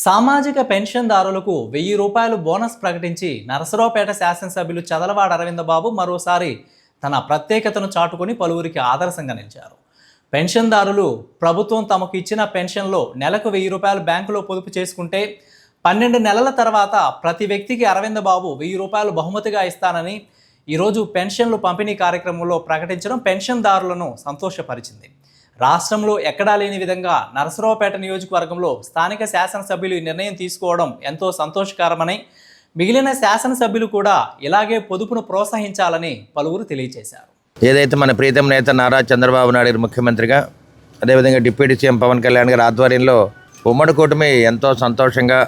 సామాజిక పెన్షన్దారులకు రూ. 1000 బోనస్ ప్రకటించి నరసరావుపేట శాసనసభ్యులు చదలవాడ అరవిందబాబు మరోసారి తన ప్రత్యేకతను చాటుకొని పలువురికి ఆదర్శంగా నిలిచారు. పెన్షన్దారులు ప్రభుత్వం తమకు ఇచ్చిన పెన్షన్లో నెలకు రూ. 1000 బ్యాంకులో పొదుపు చేసుకుంటే 12 నెలల తర్వాత ప్రతి వ్యక్తికి అరవిందబాబు రూ. 1000 బహుమతిగా ఇస్తానని ఈరోజు పెన్షన్లు పంపిణీ కార్యక్రమంలో ప్రకటించడం పెన్షన్దారులను సంతోషపరిచింది. రాష్ట్రంలో ఎక్కడా లేని విధంగా నరసరావుపేట నియోజకవర్గంలో స్థానిక శాసనసభ్యులు ఈ నిర్ణయం తీసుకోవడం ఎంతో సంతోషకరమని, మిగిలిన శాసనసభ్యులు కూడా ఇలాగే పొదుపును ప్రోత్సహించాలని పలువురు తెలియజేశారు. ఏదైతే మన ప్రీతం నేత నారా చంద్రబాబు నాయుడు ముఖ్యమంత్రిగా, అదేవిధంగా డిప్యూటీ సీఎం పవన్ కళ్యాణ్ గారి ఆధ్వర్యంలో ఉమ్మడి కూటమి ఎంతో సంతోషంగా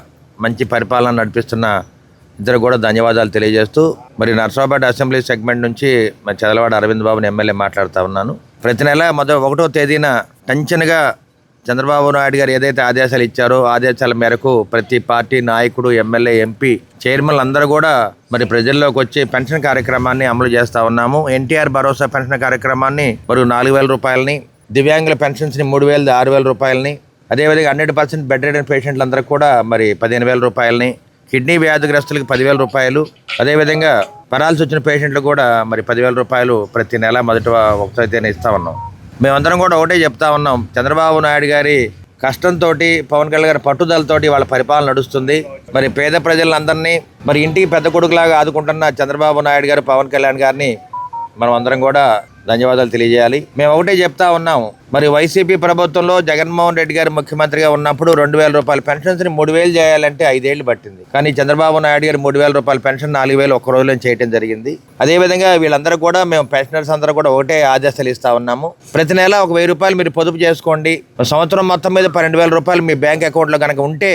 మంచి పరిపాలన నడిపిస్తున్న ఇద్దరు కూడా ధన్యవాదాలు తెలియజేస్తూ, మరి నరసరావుపేట అసెంబ్లీ సెగ్మెంట్ నుంచి మరి చదలవాడ అరవింద్ బాబుని ఎమ్మెల్యే మాట్లాడుతూ ఉన్నాను. ప్రతి నెల 1వ తేదీన టెన్షన్గా చంద్రబాబు నాయుడు గారు ఏదైతే ఆదేశాలు ఇచ్చారో ఆదేశాల మేరకు ప్రతి పార్టీ నాయకుడు, ఎమ్మెల్యే, ఎంపీ, చైర్మన్లు అందరూ కూడా మరి ప్రజల్లోకి వచ్చి పెన్షన్ కార్యక్రమాన్ని అమలు చేస్తూ ఉన్నాము. ఎన్టీఆర్ భరోసా పెన్షన్ కార్యక్రమాన్ని మరి 4000 రూపాయలని, దివ్యాంగుల పెన్షన్స్ని 3000, 6000 రూపాయలని, అదేవిధంగా 100% బెడ్ రిడెన్ పేషెంట్లందరికీ కూడా మరి 15000 రూపాయలని, కిడ్నీ వ్యాధిగ్రస్తులకు 10,000 రూపాయలు, అదేవిధంగా పరాల్సి వచ్చిన పేషెంట్లు కూడా మరి 10,000 రూపాయలు ప్రతి నెల 1వ తేదీన ఇస్తూ ఉన్నాం. మేమందరం కూడా ఒకటే చెప్తా ఉన్నాం, చంద్రబాబు నాయుడు గారి కష్టంతో, పవన్ కళ్యాణ్ గారి పట్టుదలతోటి వాళ్ళ పరిపాలన నడుస్తుంది. మరి పేద ప్రజలందరినీ మరి ఇంటికి పెద్ద కొడుకులాగా ఆదుకుంటున్న చంద్రబాబు నాయుడు గారు, పవన్ కళ్యాణ్ గారిని మనం అందరం కూడా ధన్యవాదాలు తెలియజేయాలి. మేము ఒకటే చెప్తా ఉన్నాం, మరి వైసీపీ ప్రభుత్వంలో జగన్మోహన్ రెడ్డి గారు ముఖ్యమంత్రిగా ఉన్నప్పుడు 2000 రూపాయల పెన్షన్స్ని 3000 చేయాలంటే 5 ఏళ్ళు పట్టింది. కానీ చంద్రబాబు నాయుడు గారు 3000 రూపాయల పెన్షన్ 4000 ఒక్క రోజులో చేయడం జరిగింది. అదేవిధంగా వీళ్ళందరూ కూడా మేము పెన్షనర్స్ అందరూ కూడా ఒకటే ఆదేశాలు ఇస్తా ఉన్నాము. ప్రతి నెల ఒక 1000 రూపాయలు మీరు పొదుపు చేసుకోండి. సంవత్సరం మొత్తం మీద 12,000 రూపాయలు మీ బ్యాంక్ అకౌంట్లో కనుక ఉంటే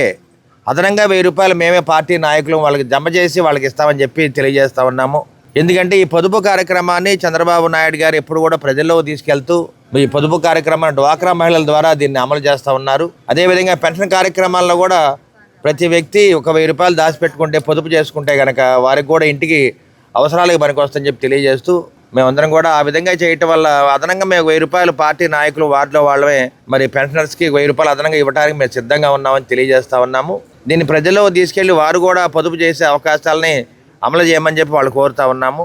అదనంగా 1000 రూపాయలు మేమే పార్టీ నాయకులు వాళ్ళకి జమ చేసి వాళ్ళకి ఇస్తామని చెప్పి తెలియజేస్తా ఉన్నాము. ఎందుకంటే ఈ పొదుపు కార్యక్రమాన్ని చంద్రబాబు నాయుడు గారు ఎప్పుడు కూడా ప్రజల్లో తీసుకెళ్తూ ఈ పొదుపు కార్యక్రమాన్ని డ్వాక్రా మహిళల ద్వారా దీన్ని అమలు చేస్తూ ఉన్నారు. అదేవిధంగా పెన్షన్ కార్యక్రమాల్లో కూడా ప్రతి వ్యక్తి ఒక 1000 రూపాయలు దాచిపెట్టుకుంటే, పొదుపు చేసుకుంటే కనుక వారికి కూడా ఇంటికి అవసరాలకు పనికొస్తుందని చెప్పి తెలియజేస్తూ, మేమందరం కూడా ఆ విధంగా చేయటం వల్ల అదనంగా మేము 1000 రూపాయలు పార్టీ నాయకులు వార్డులో వాళ్ళమే మరి పెన్షనర్స్కి 1000 రూపాయలు అదనంగా ఇవ్వడానికి మేము సిద్ధంగా ఉన్నామని తెలియజేస్తా ఉన్నాము. దీన్ని ప్రజల్లో తీసుకెళ్లి వారు కూడా పొదుపు చేసే అవకాశాలని అమలు చేయమని చెప్పి వాళ్ళు కోరుతా ఉన్నాము.